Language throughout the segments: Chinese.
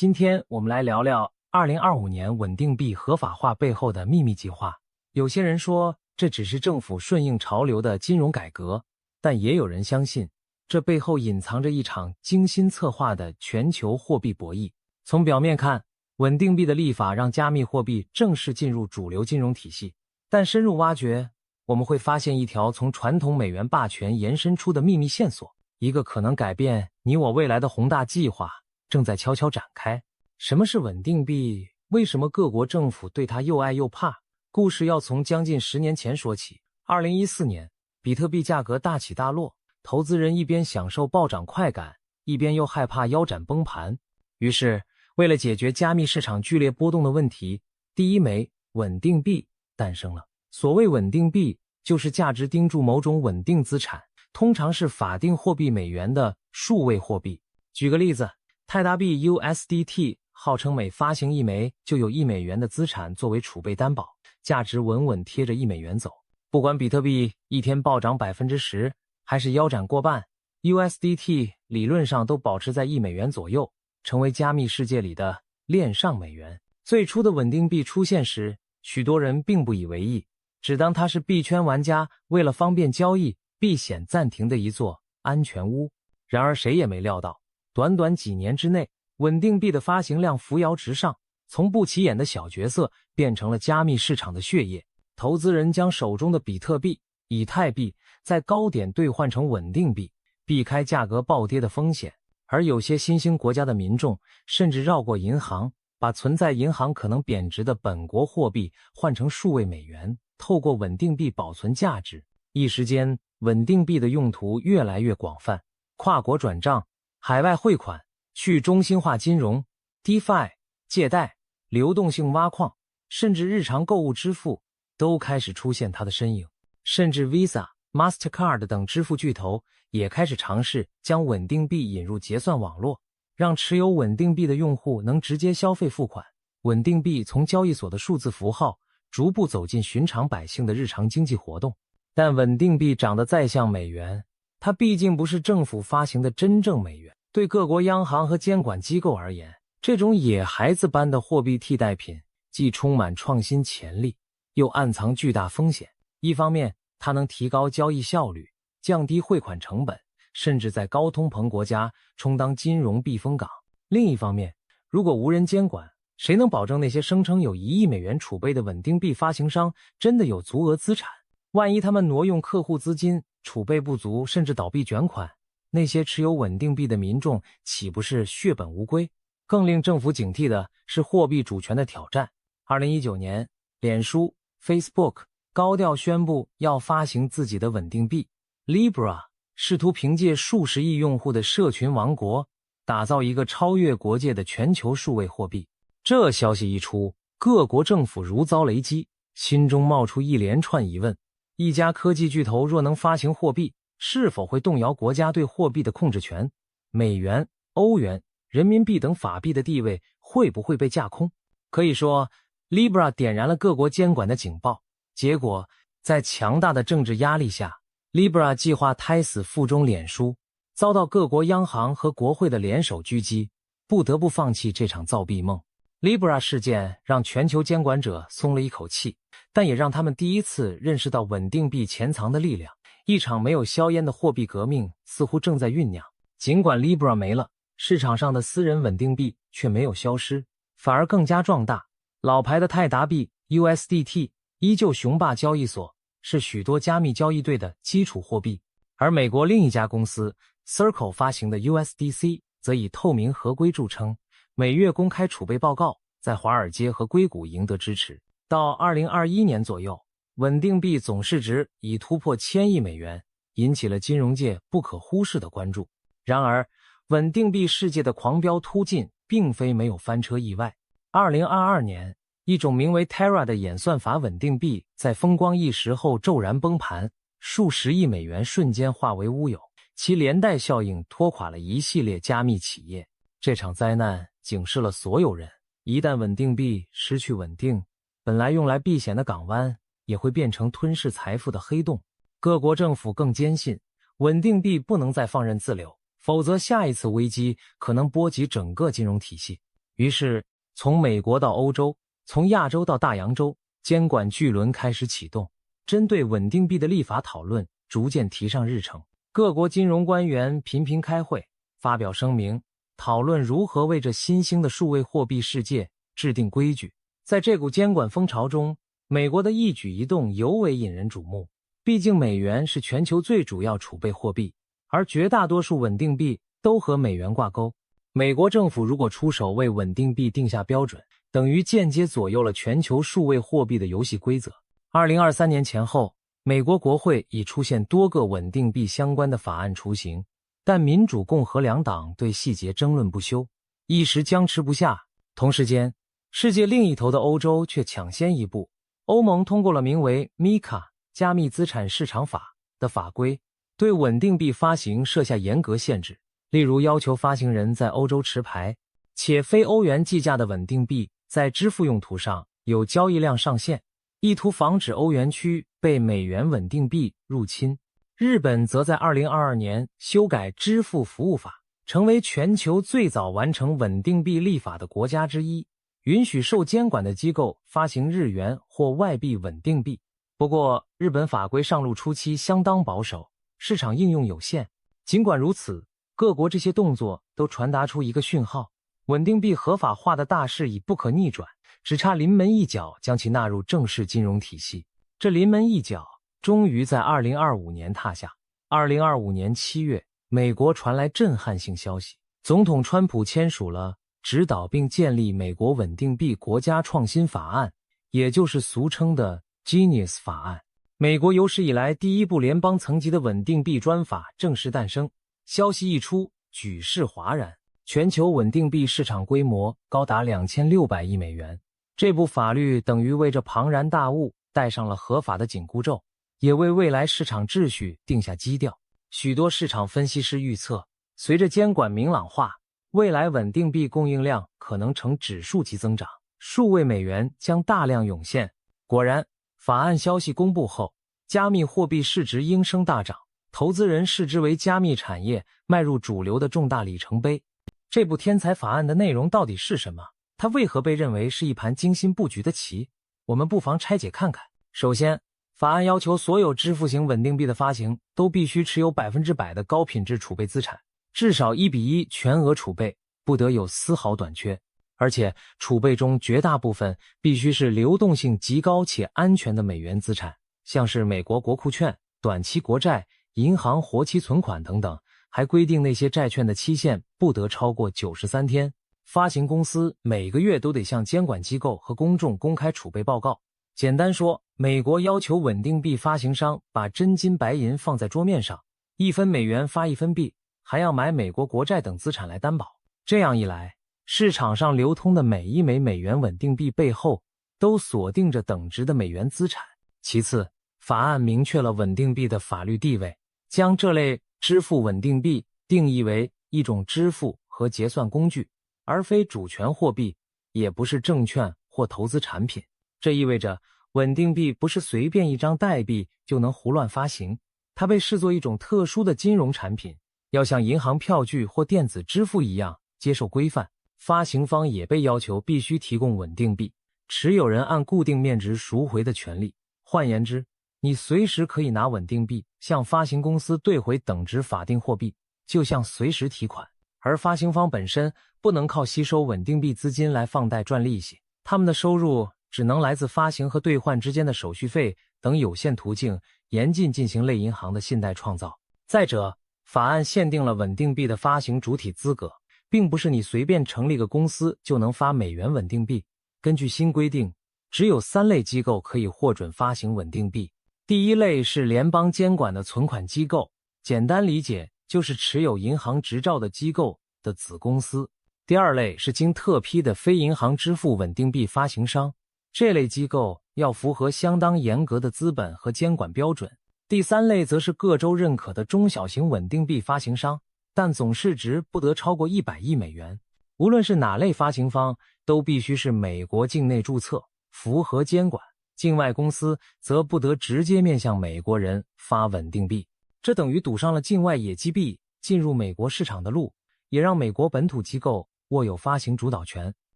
今天我们来聊聊2025年稳定币合法化背后的秘密计划。有些人说这只是政府顺应潮流的金融改革，但也有人相信这背后隐藏着一场精心策划的全球货币博弈。从表面看，稳定币的立法让加密货币正式进入主流金融体系，但深入挖掘，我们会发现一条从传统美元霸权延伸出的秘密线索，一个可能改变你我未来的宏大计划正在悄悄展开。什么是稳定币？为什么各国政府对它又爱又怕？故事要从将近10年前说起。2014年，比特币价格大起大落，投资人一边享受暴涨快感，一边又害怕腰斩崩盘。于是，为了解决加密市场剧烈波动的问题，第一枚稳定币诞生了。所谓稳定币，就是价值盯住某种稳定资产，通常是法定货币美元的数位货币。举个例子，泰达币 USDT 号称每发行1枚就有1美元的资产作为储备担保，价值稳稳贴着1美元走。不管比特币一天暴涨 10%， 还是腰斩过半， USDT 理论上都保持在1美元左右，成为加密世界里的链上美元。最初的稳定币出现时，许多人并不以为意，只当它是币圈玩家为了方便交易避险暂停的一座安全屋。然而谁也没料到，短短几年之内，稳定币的发行量扶摇直上，从不起眼的小角色变成了加密市场的血液。投资人将手中的比特币、以太币在高点兑换成稳定币，避开价格暴跌的风险。而有些新兴国家的民众甚至绕过银行，把存在银行可能贬值的本国货币换成数位美元，透过稳定币保存价值。一时间，稳定币的用途越来越广泛，跨国转账、海外汇款、去中心化金融、DeFi、借贷、流动性挖矿，甚至日常购物支付都开始出现它的身影。甚至 Visa、Mastercard 等支付巨头也开始尝试将稳定币引入结算网络，让持有稳定币的用户能直接消费付款。稳定币从交易所的数字符号逐步走进寻常百姓的日常经济活动。但稳定币长得再像美元，它毕竟不是政府发行的真正美元。对各国央行和监管机构而言，这种野孩子般的货币替代品既充满创新潜力，又暗藏巨大风险。一方面，它能提高交易效率，降低汇款成本，甚至在高通膨国家充当金融避风港。另一方面，如果无人监管，谁能保证那些声称有1亿美元储备的稳定币发行商真的有足额资产？万一他们挪用客户资金，储备不足，甚至倒闭卷款，那些持有稳定币的民众岂不是血本无归？更令政府警惕的是货币主权的挑战。2019年，脸书、Facebook 高调宣布要发行自己的稳定币 Libra， 试图凭借数十亿用户的社群王国，打造一个超越国界的全球数位货币。这消息一出，各国政府如遭雷击，心中冒出一连串疑问。一家科技巨头若能发行货币，是否会动摇国家对货币的控制权？美元、欧元、人民币等法币的地位会不会被架空？可以说 Libra 点燃了各国监管的警报。结果，在强大的政治压力下， Libra 计划胎死腹中脸书，遭到各国央行和国会的联手狙击，不得不放弃这场造币梦。Libra 事件让全球监管者松了一口气，但也让他们第一次认识到稳定币潜藏的力量。一场没有硝烟的货币革命似乎正在酝酿。尽管 Libra 没了，市场上的私人稳定币却没有消失，反而更加壮大。老牌的泰达币 USDT 依旧雄霸交易所，是许多加密交易对的基础货币。而美国另一家公司 Circle 发行的 USDC 则以透明合规著称，每月公开储备报告，在华尔街和硅谷赢得支持。到2021年左右，稳定币总市值已突破1000亿美元，引起了金融界不可忽视的关注。然而，稳定币世界的狂飙突进并非没有翻车意外。2022年，一种名为 Terra 的演算法稳定币在风光一时后骤然崩盘，数十亿美元瞬间化为乌有，其连带效应拖垮了一系列加密企业。这场灾难警示了所有人，一旦稳定币失去稳定，本来用来避险的港湾也会变成吞噬财富的黑洞。各国政府更坚信，稳定币不能再放任自流，否则下一次危机可能波及整个金融体系。于是，从美国到欧洲，从亚洲到大洋洲，监管巨轮开始启动，针对稳定币的立法讨论逐渐提上日程。各国金融官员频频开会，发表声明，讨论如何为这新兴的数位货币世界制定规矩。在这股监管风潮中，美国的一举一动尤为引人瞩目。毕竟美元是全球最主要储备货币，而绝大多数稳定币都和美元挂钩。美国政府如果出手为稳定币定下标准，等于间接左右了全球数位货币的游戏规则。2023年前后，美国国会已出现多个稳定币相关的法案雏形，但民主共和两党对细节争论不休，一时僵持不下。同时间，世界另一头的欧洲却抢先一步，欧盟通过了名为 MiCA 加密资产市场法的法规，对稳定币发行设下严格限制，例如要求发行人在欧洲持牌，且非欧元计价的稳定币在支付用途上有交易量上限，意图防止欧元区被美元稳定币入侵。日本则在2022年修改支付服务法，成为全球最早完成稳定币立法的国家之一，允许受监管的机构发行日元或外币稳定币。不过，日本法规上路初期相当保守，市场应用有限。尽管如此，各国这些动作都传达出一个讯号：稳定币合法化的大势已不可逆转，只差临门一脚将其纳入正式金融体系。这临门一脚终于在2025年踏下。2025年7月，美国传来震撼性消息，总统川普签署了指导并建立美国稳定币国家创新法案，也就是俗称的 Genius 法案。美国有史以来第一部联邦层级的稳定币专法正式诞生。消息一出，举世哗然，全球稳定币市场规模高达2600亿美元。这部法律等于为这庞然大物戴上了合法的紧箍咒，也为未来市场秩序定下基调。许多市场分析师预测，随着监管明朗化，未来稳定币供应量可能呈指数级增长，数位美元将大量涌现。果然，法案消息公布后，加密货币市值应声大涨，投资人视之为加密产业迈入主流的重大里程碑。这部天才法案的内容到底是什么？它为何被认为是一盘精心布局的棋？我们不妨拆解看看。首先，法案要求所有支付型稳定币的发行都必须持有100%的高品质储备资产，至少1:1全额储备，不得有丝毫短缺。而且储备中绝大部分必须是流动性极高且安全的美元资产，像是美国国库券、短期国债、银行活期存款等等。还规定那些债券的期限不得超过93天。发行公司每个月都得向监管机构和公众公开储备报告。简单说，美国要求稳定币发行商把真金白银放在桌面上，1分美元发1分币，还要买美国国债等资产来担保。这样一来，市场上流通的每一枚美元稳定币背后都锁定着等值的美元资产。其次，法案明确了稳定币的法律地位，将这类支付稳定币定义为一种支付和结算工具，而非主权货币，也不是证券或投资产品。这意味着稳定币不是随便一张代币就能胡乱发行，它被视作一种特殊的金融产品，要像银行票据或电子支付一样接受规范。发行方也被要求必须提供稳定币，持有人按固定面值赎回的权利。换言之，你随时可以拿稳定币向发行公司兑回等值法定货币，就像随时提款。而发行方本身不能靠吸收稳定币资金来放贷赚利息，他们的收入只能来自发行和兑换之间的手续费等有限途径，严禁进行类银行的信贷创造。再者，法案限定了稳定币的发行主体资格，并不是你随便成立个公司就能发美元稳定币。根据新规定，只有3类机构可以获准发行稳定币。第一类是联邦监管的存款机构，简单理解就是持有银行执照的机构的子公司。第二类是经特批的非银行支付稳定币发行商，这类机构要符合相当严格的资本和监管标准。第三类则是各州认可的中小型稳定币发行商，但总市值不得超过100亿美元。无论是哪类发行方，都必须是美国境内注册，符合监管。境外公司则不得直接面向美国人发稳定币，这等于堵上了境外野鸡币进入美国市场的路，也让美国本土机构握有发行主导权。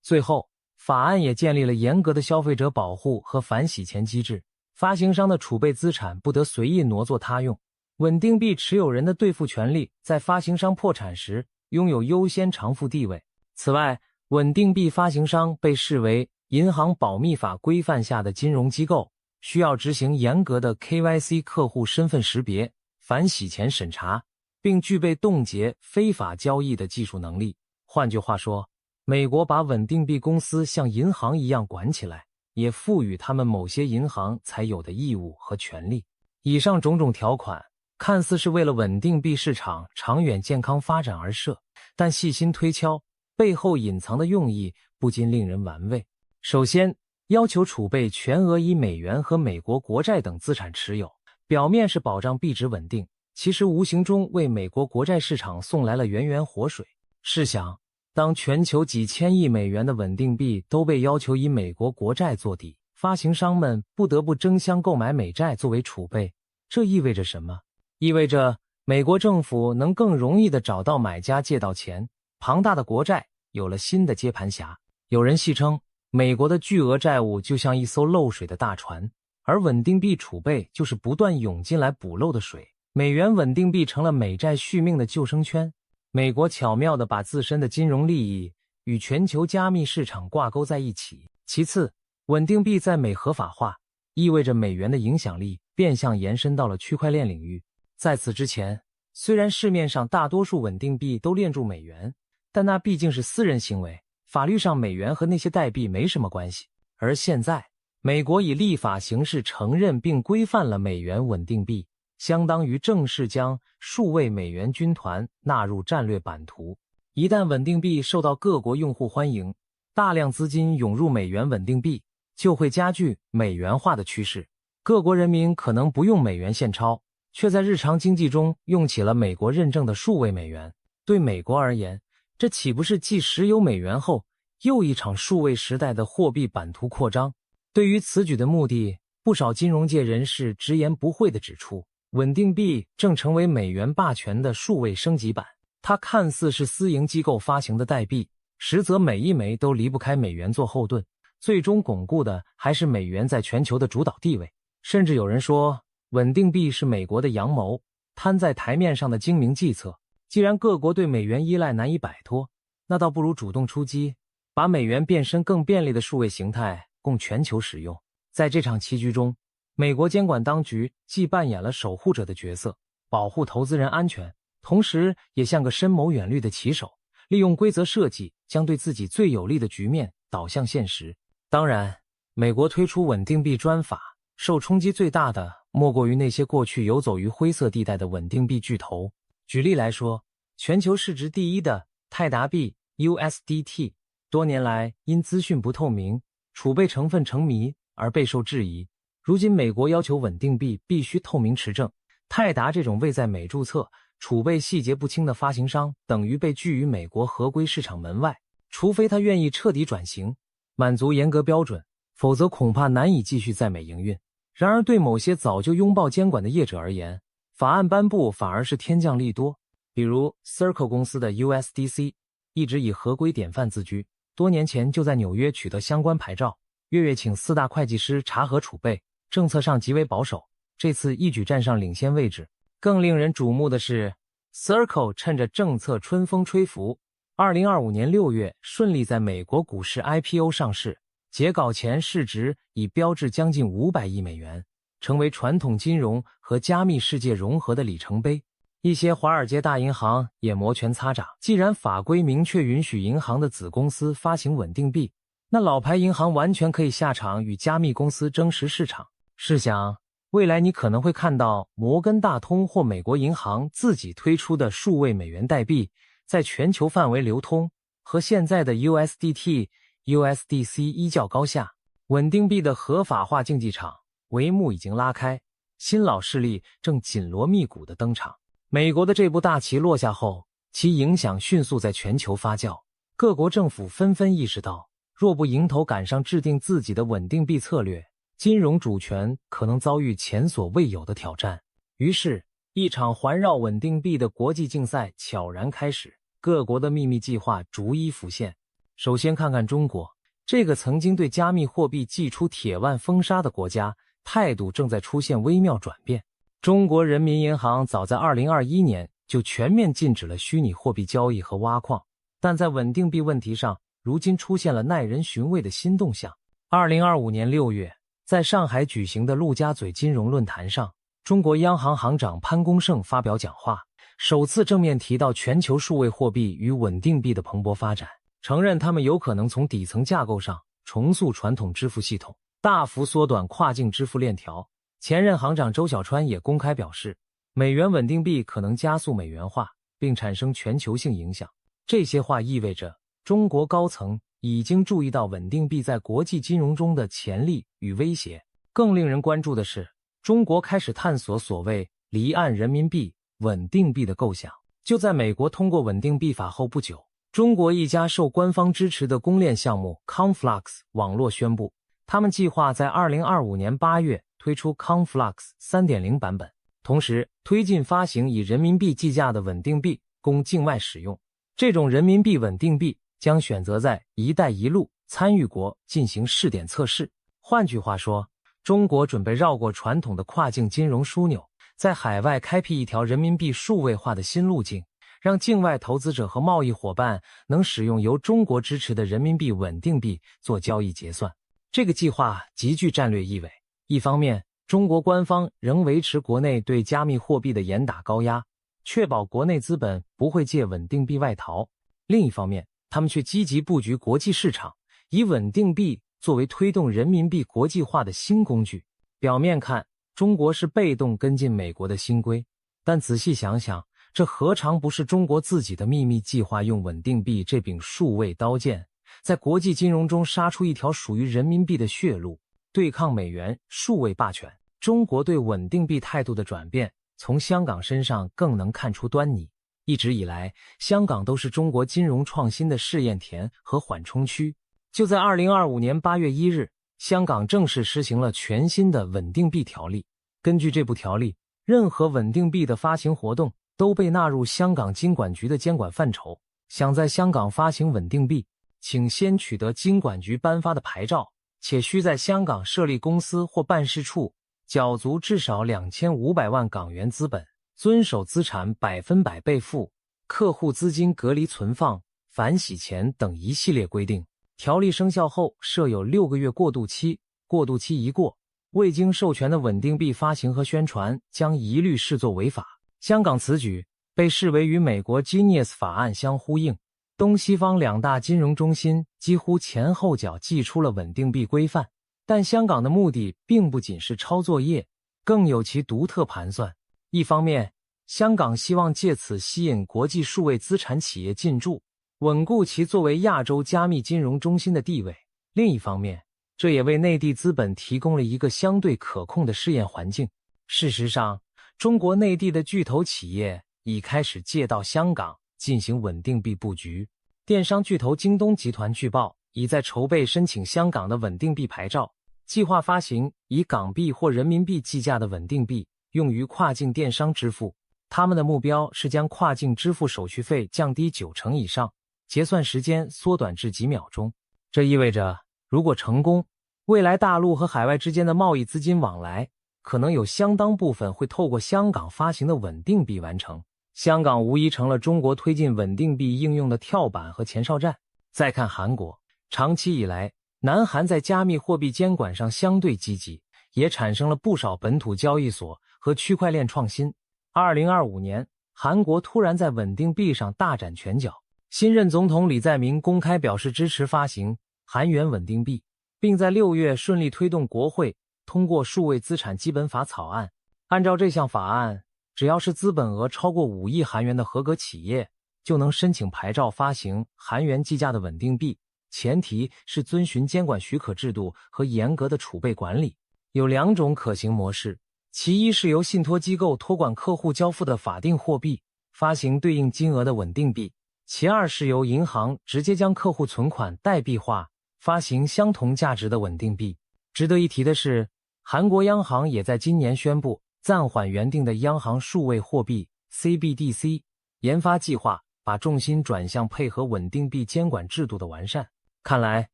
最后，法案也建立了严格的消费者保护和反洗钱机制，发行商的储备资产不得随意挪作他用，稳定币持有人的兑付权利在发行商破产时拥有优先偿付地位。此外，稳定币发行商被视为银行保密法规范下的金融机构，需要执行严格的 KYC 客户身份识别、反洗钱审查，并具备冻结非法交易的技术能力。换句话说，美国把稳定币公司像银行一样管起来，也赋予他们某些银行才有的义务和权利。以上种种条款看似是为了稳定币市场长远健康发展而设，但细心推敲，背后隐藏的用意不禁令人玩味。首先，要求储备全额以美元和美国国债等资产持有，表面是保障币值稳定，其实无形中为美国国债市场送来了源源活水。试想，当全球几千亿美元的稳定币都被要求以美国国债做底，发行商们不得不争相购买美债作为储备，这意味着什么？意味着美国政府能更容易地找到买家借到钱，庞大的国债有了新的接盘侠。有人戏称，美国的巨额债务就像一艘漏水的大船，而稳定币储备就是不断涌进来补漏的水。美元稳定币成了美债续命的救生圈。美国巧妙地把自身的金融利益与全球加密市场挂钩在一起。其次，稳定币在美合法化，意味着美元的影响力变相延伸到了区块链领域。在此之前，虽然市面上大多数稳定币都链住美元，但那毕竟是私人行为，法律上美元和那些代币没什么关系。而现在，美国以立法形式承认并规范了美元稳定币，相当于正式将数位美元军团纳入战略版图。一旦稳定币受到各国用户欢迎，大量资金涌入美元稳定币，就会加剧美元化的趋势。各国人民可能不用美元现钞，却在日常经济中用起了美国认证的数位美元。对美国而言，这岂不是继石油美元后又一场数位时代的货币版图扩张？对于此举的目的，不少金融界人士直言不讳地指出，稳定币正成为美元霸权的数位升级版。它看似是私营机构发行的代币，实则每一枚都离不开美元做后盾，最终巩固的还是美元在全球的主导地位。甚至有人说，稳定币是美国的阳谋，摊在台面上的精明计策。既然各国对美元依赖难以摆脱，那倒不如主动出击，把美元变身更便利的数位形态供全球使用。在这场棋局中，美国监管当局既扮演了守护者的角色，保护投资人安全，同时也像个深谋远虑的棋手，利用规则设计将对自己最有利的局面导向现实。当然，美国推出稳定币专法，受冲击最大的莫过于那些过去游走于灰色地带的稳定币巨头。举例来说，全球市值第一的泰达币 USDT 多年来因资讯不透明、储备成分成谜而备受质疑。如今美国要求稳定币必须透明持证，泰达这种未在美注册、储备细节不清的发行商等于被拒于美国合规市场门外，除非他愿意彻底转型，满足严格标准，否则恐怕难以继续在美营运。然而对某些早就拥抱监管的业者而言，法案颁布反而是天降利多。比如 Circle 公司的 USDC 一直以合规典范自居，多年前就在纽约取得相关牌照，月月请4大会计师查核储备，政策上极为保守，这次一举站上领先位置。更令人瞩目的是， Circle 趁着政策春风吹拂，2025年6月顺利在美国股市 IPO 上市，截稿前市值已标至将近500亿美元，成为传统金融和加密世界融合的里程碑。一些华尔街大银行也摩拳擦掌，既然法规明确允许银行的子公司发行稳定币，那老牌银行完全可以下场与加密公司争食市场。试想，未来你可能会看到摩根大通或美国银行自己推出的数位美元代币在全球范围流通，和现在的 USDT、USDC 一较高下。稳定币的合法化竞技场帷幕已经拉开，新老势力正紧锣密鼓地登场。美国的这步大棋落下后，其影响迅速在全球发酵，各国政府纷纷意识到，若不迎头赶上制定自己的稳定币策略，金融主权可能遭遇前所未有的挑战。于是，一场环绕稳定币的国际竞赛悄然开始，各国的秘密计划逐一浮现。首先看看中国，这个曾经对加密货币祭出铁腕封杀的国家，态度正在出现微妙转变。中国人民银行早在2021年就全面禁止了虚拟货币交易和挖矿，但在稳定币问题上，如今出现了耐人寻味的新动向。2025年6月，在上海举行的陆家嘴金融论坛上，中国央行行长潘功胜发表讲话，首次正面提到全球数位货币与稳定币的蓬勃发展，承认它们有可能从底层架构上重塑传统支付系统，大幅缩短跨境支付链条。前任行长周小川也公开表示，美元稳定币可能加速美元化，并产生全球性影响。这些话意味着中国高层已经注意到稳定币在国际金融中的潜力与威胁。更令人关注的是，中国开始探索所谓离岸人民币稳定币的构想。就在美国通过稳定币法后不久，中国一家受官方支持的公链项目 Conflux 网络宣布，他们计划在2025年8月推出 Conflux 3.0 版本，同时推进发行以人民币计价的稳定币供境外使用。这种人民币稳定币将选择在“一带一路”参与国进行试点测试。换句话说，中国准备绕过传统的跨境金融枢纽，在海外开辟一条人民币数位化的新路径，让境外投资者和贸易伙伴能使用由中国支持的人民币稳定币做交易结算。这个计划极具战略意味。一方面，中国官方仍维持国内对加密货币的严打高压，确保国内资本不会借稳定币外逃；另一方面，他们却积极布局国际市场，以稳定币作为推动人民币国际化的新工具。表面看，中国是被动跟进美国的新规，但仔细想想，这何尝不是中国自己的秘密计划，用稳定币这柄数位刀剑，在国际金融中杀出一条属于人民币的血路，对抗美元数位霸权。中国对稳定币态度的转变，从香港身上更能看出端倪。一直以来，香港都是中国金融创新的试验田和缓冲区。就在2025年8月1日，香港正式施行了全新的稳定币条例。根据这部条例，任何稳定币的发行活动都被纳入香港金管局的监管范畴。想在香港发行稳定币，请先取得金管局颁发的牌照，且需在香港设立公司或办事处，缴足至少2500万港元资本，遵守资产100%备付、客户资金隔离存放、反洗钱等一系列规定。条例生效后设有6个月过渡期，过渡期一过，未经授权的稳定币发行和宣传将一律视作违法。香港此举被视为与美国 Genius 法案相呼应，东西方两大金融中心几乎前后脚祭出了稳定币规范。但香港的目的并不仅是抄作业，更有其独特盘算。一方面，香港希望借此吸引国际数位资产企业进驻，稳固其作为亚洲加密金融中心的地位；另一方面，这也为内地资本提供了一个相对可控的试验环境。事实上，中国内地的巨头企业已开始借道香港进行稳定币布局。电商巨头京东集团据报已在筹备申请香港的稳定币牌照，计划发行以港币或人民币计价的稳定币，用于跨境电商支付。他们的目标是将跨境支付手续费降低90%以上，结算时间缩短至几秒钟。这意味着，如果成功，未来大陆和海外之间的贸易资金往来，可能有相当部分会透过香港发行的稳定币完成。香港无疑成了中国推进稳定币应用的跳板和前哨站。再看韩国，长期以来，南韩在加密货币监管上相对积极，也产生了不少本土交易所和区块链创新。2025年，韩国突然在稳定币上大展拳脚，新任总统李在明公开表示支持发行韩元稳定币，并在6月顺利推动国会通过数位资产基本法草案。按照这项法案，只要是资本额超过5亿韩元的合格企业，就能申请牌照发行韩元计价的稳定币，前提是遵循监管许可制度和严格的储备管理。有2种可行模式，其一是由信托机构托管客户交付的法定货币，发行对应金额的稳定币；其二是由银行直接将客户存款代币化，发行相同价值的稳定币。值得一提的是，韩国央行也在今年宣布暂缓原定的央行数位货币 CBDC 研发计划，把重心转向配合稳定币监管制度的完善。看来，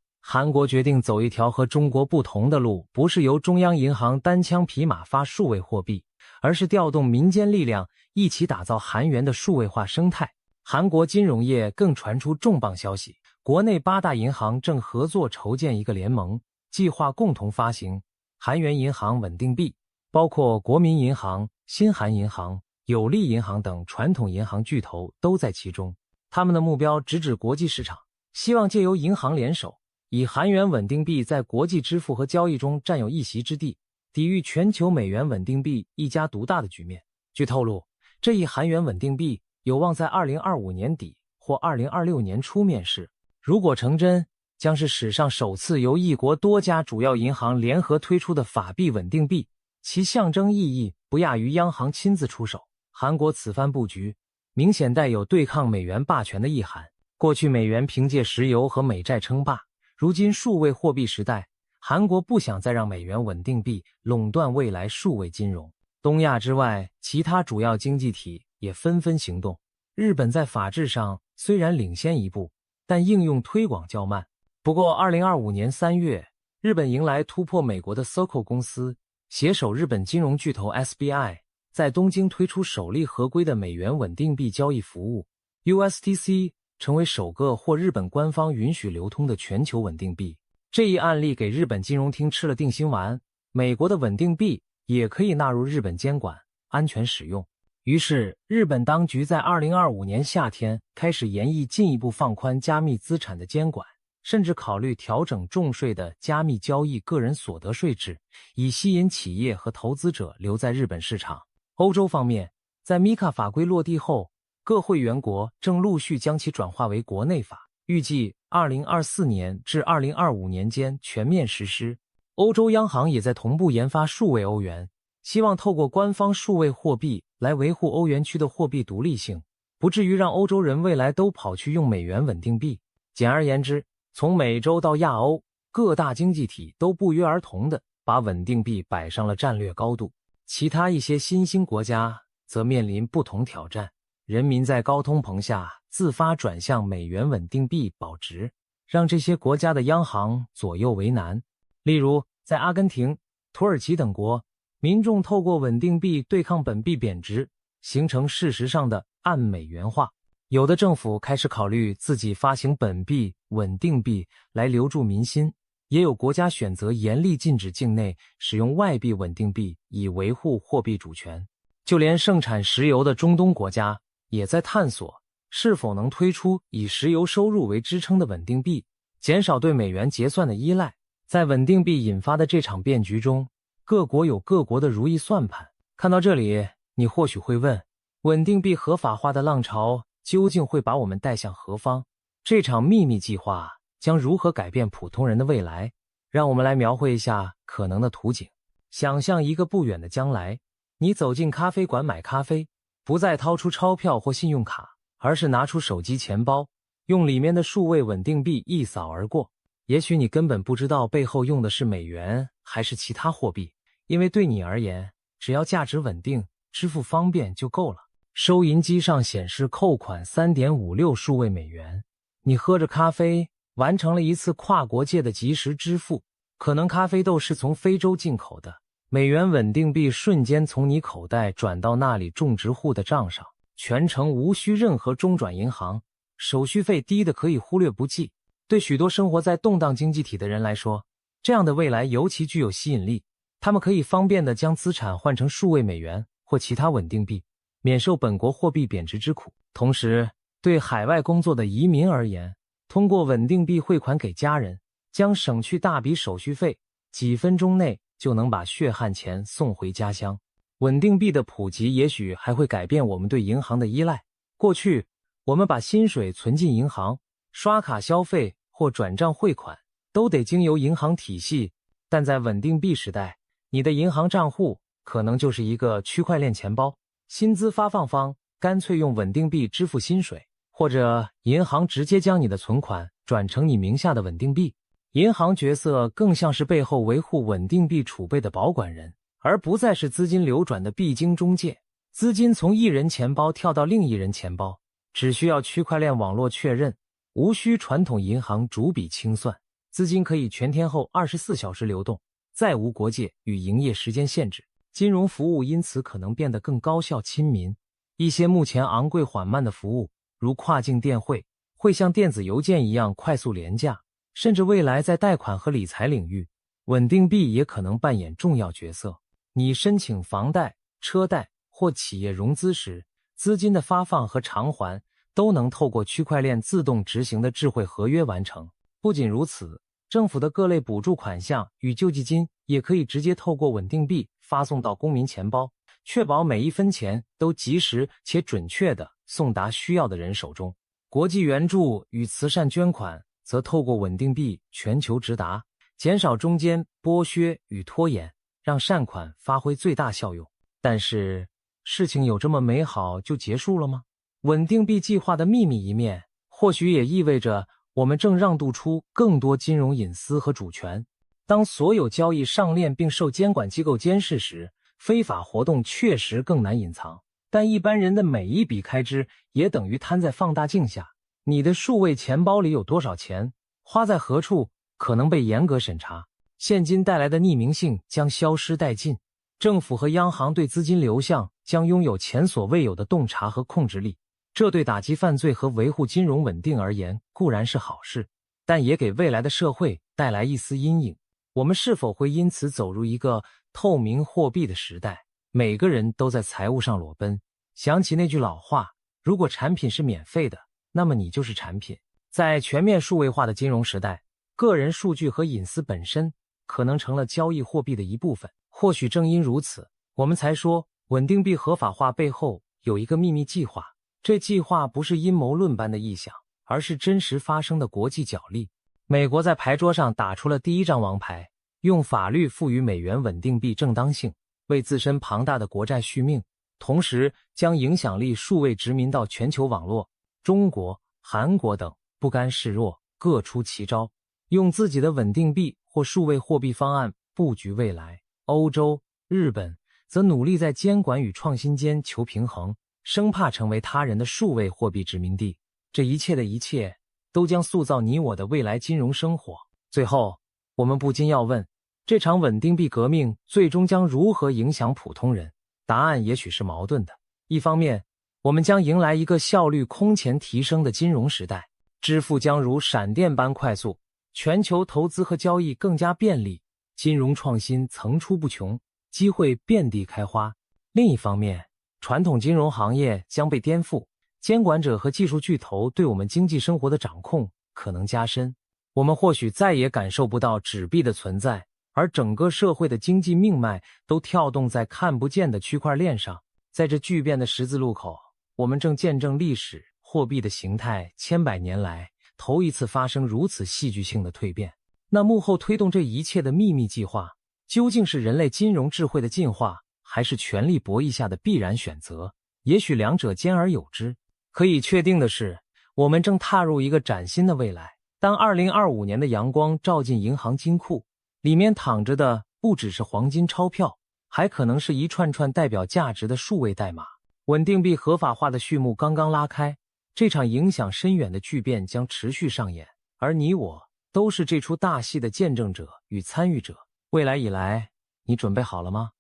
韩国决定走一条和中国不同的路，不是由中央银行单枪匹马发数位货币，而是调动民间力量一起打造韩元的数位化生态。韩国金融业更传出重磅消息，国内8大银行正合作筹建一个联盟，计划共同发行韩元银行稳定币，包括国民银行、新韩银行、有利银行等传统银行巨头都在其中。他们的目标直指国际市场，希望借由银行联手，以韩元稳定币在国际支付和交易中占有一席之地，抵御全球美元稳定币一家独大的局面。据透露，这一韩元稳定币有望在2025年底或2026年初面世。如果成真，将是史上首次由一国多家主要银行联合推出的法币稳定币，其象征意义不亚于央行亲自出手。韩国此番布局明显带有对抗美元霸权的意涵。过去美元凭借石油和美债称霸，如今数位货币时代，韩国不想再让美元稳定币垄断未来数位金融。东亚之外，其他主要经济体也纷纷行动。日本在法制上虽然领先一步，但应用推广较慢。不过2025年3月，日本迎来突破美国的 SOCO 公司，携手日本金融巨头 SBI， 在东京推出首例合规的美元稳定币交易服务 USDC， 成为首个获日本官方允许流通的全球稳定币。这一案例给日本金融厅吃了定心丸，美国的稳定币也可以纳入日本监管，安全使用。于是，日本当局在2025年夏天开始研议进一步放宽加密资产的监管，甚至考虑调整重税的加密交易个人所得税制，以吸引企业和投资者留在日本市场。欧洲方面，在 MiCA 法规落地后，各会员国正陆续将其转化为国内法，预计2024年至2025年间全面实施。欧洲央行也在同步研发数位欧元，希望透过官方数位货币来维护欧元区的货币独立性，不至于让欧洲人未来都跑去用美元稳定币。简而言之，从美洲到亚欧，各大经济体都不约而同地把稳定币摆上了战略高度。其他一些新兴国家则面临不同挑战，人民在高通膨下自发转向美元稳定币保值，让这些国家的央行左右为难。例如，在阿根廷、土耳其等国，民众透过稳定币对抗本币贬值，形成事实上的暗美元化。有的政府开始考虑自己发行本币、稳定币来留住民心，也有国家选择严厉禁止境内使用外币稳定币以维护货币主权。就连盛产石油的中东国家也在探索是否能推出以石油收入为支撑的稳定币，减少对美元结算的依赖。在稳定币引发的这场变局中，各国有各国的如意算盘。看到这里，你或许会问，稳定币合法化的浪潮究竟会把我们带向何方？这场秘密计划将如何改变普通人的未来？让我们来描绘一下可能的图景。想象一个不远的将来，你走进咖啡馆买咖啡，不再掏出钞票或信用卡，而是拿出手机钱包，用里面的数位稳定币一扫而过。也许你根本不知道背后用的是美元还是其他货币，因为对你而言，只要价值稳定、支付方便就够了。收银机上显示扣款 3.56 数位美元，你喝着咖啡，完成了一次跨国界的即时支付。可能咖啡豆是从非洲进口的，美元稳定币瞬间从你口袋转到那里种植户的账上，全程无需任何中转银行，手续费低的可以忽略不计。对许多生活在动荡经济体的人来说，这样的未来尤其具有吸引力。他们可以方便地将资产换成数位美元或其他稳定币，免受本国货币贬值之苦。同时，对海外工作的移民而言，通过稳定币汇款给家人，将省去大笔手续费，几分钟内就能把血汗钱送回家乡。稳定币的普及也许还会改变我们对银行的依赖。过去，我们把薪水存进银行，刷卡消费或转账汇款都得经由银行体系，但在稳定币时代，你的银行账户可能就是一个区块链钱包。薪资发放方干脆用稳定币支付薪水，或者银行直接将你的存款转成你名下的稳定币。银行角色更像是背后维护稳定币储备的保管人，而不再是资金流转的必经中介。资金从一人钱包跳到另一人钱包，只需要区块链网络确认，无需传统银行逐笔清算，资金可以全天候24小时流动，再无国界与营业时间限制，金融服务因此可能变得更高效亲民。一些目前昂贵缓慢的服务，如跨境电汇，会像电子邮件一样快速廉价，甚至未来在贷款和理财领域，稳定币也可能扮演重要角色。你申请房贷、车贷或企业融资时，资金的发放和偿还都能透过区块链自动执行的智慧合约完成。不仅如此，政府的各类补助款项与救济金也可以直接透过稳定币发送到公民钱包，确保每一分钱都及时且准确地送达需要的人手中。国际援助与慈善捐款则透过稳定币全球直达，减少中间剥削与拖延，让善款发挥最大效用。但是，事情有这么美好就结束了吗？稳定币计划的秘密一面，或许也意味着我们正让渡出更多金融隐私和主权。当所有交易上链并受监管机构监视时，非法活动确实更难隐藏。但一般人的每一笔开支也等于摊在放大镜下，你的数位钱包里有多少钱，花在何处，可能被严格审查。现金带来的匿名性将消失殆尽，政府和央行对资金流向将拥有前所未有的洞察和控制力。这对打击犯罪和维护金融稳定而言固然是好事，但也给未来的社会带来一丝阴影。我们是否会因此走入一个透明货币的时代？每个人都在财务上裸奔。想起那句老话，如果产品是免费的，那么你就是产品。在全面数位化的金融时代，个人数据和隐私本身可能成了交易货币的一部分。或许正因如此，我们才说稳定币合法化背后有一个秘密计划。这计划不是阴谋论般的臆想，而是真实发生的国际角力。美国在牌桌上打出了第一张王牌，用法律赋予美元稳定币正当性，为自身庞大的国债续命，同时将影响力数位殖民到全球网络。中国、韩国等不甘示弱，各出奇招，用自己的稳定币或数位货币方案布局未来。欧洲、日本则努力在监管与创新间求平衡，生怕成为他人的数位货币殖民地。这一切的一切都将塑造你我的未来金融生活。最后，我们不禁要问，这场稳定币革命最终将如何影响普通人？答案也许是矛盾的。一方面，我们将迎来一个效率空前提升的金融时代，支付将如闪电般快速，全球投资和交易更加便利，金融创新层出不穷，机会遍地开花。另一方面，传统金融行业将被颠覆，监管者和技术巨头对我们经济生活的掌控可能加深。我们或许再也感受不到纸币的存在，而整个社会的经济命脉都跳动在看不见的区块链上。在这巨变的十字路口，我们正见证历史货币的形态千百年来头一次发生如此戏剧性的蜕变。那幕后推动这一切的秘密计划，究竟是人类金融智慧的进化，还是权力博弈下的必然选择？也许两者兼而有之。可以确定的是，我们正踏入一个崭新的未来。当2025年的阳光照进银行金库，里面躺着的不只是黄金钞票，还可能是一串串代表价值的数位代码。稳定币合法化的序幕刚刚拉开，这场影响深远的巨变将持续上演，而你我都是这出大戏的见证者与参与者。未来以来，你准备好了吗？